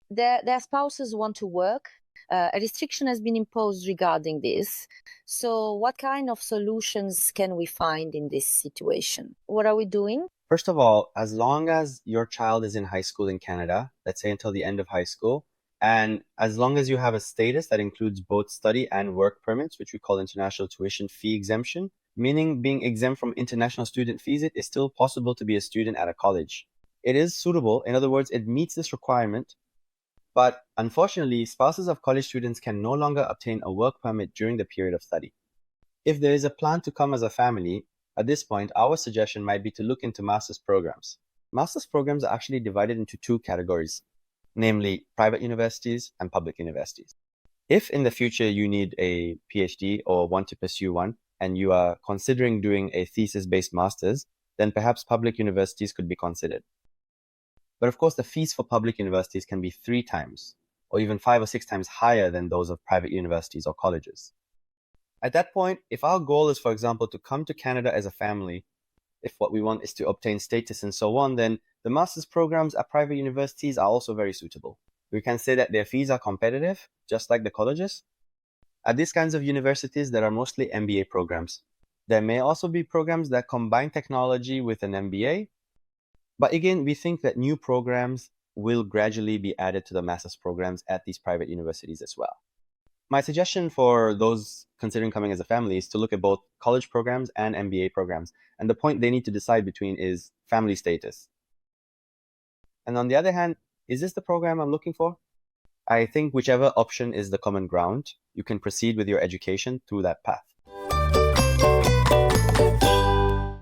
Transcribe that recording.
their spouses want to work. A restriction has been imposed regarding this. So what kind of solutions can we find in this situation? What are we doing? First of all, as long as your child is in high school in Canada, let's say until the end of high school, and as long as you have a status that includes both study and work permits, which we call international tuition fee exemption, meaning being exempt from international student fees, it is still possible to be a student at a college. It is suitable. In other words, it meets this requirement. But unfortunately, spouses of college students can no longer obtain a work permit during the period of study. If there is a plan to come as a family, at this point, our suggestion might be to look into master's programs. Master's programs are actually divided into two categories, namely private universities and public universities. If in the future you need a PhD or want to pursue one, and you are considering doing a thesis-based master's, then perhaps public universities could be considered. But of course, the fees for public universities can be 3 times or even 5 or 6 times higher than those of private universities or colleges. At that point, if our goal is, for example, to come to Canada as a family, if what we want is to obtain status and so on, then the master's programs at private universities are also very suitable. We can say that their fees are competitive, just like the colleges. At these kinds of universities, there are mostly MBA programs. There may also be programs that combine technology with an MBA, but again, we think that new programs will gradually be added to the master's programs at these private universities as well. My suggestion for those considering coming as a family is to look at both college programs and MBA programs. And the point they need to decide between is family status. And on the other hand, is this the program I'm looking for? I think whichever option is the common ground, you can proceed with your education through that path.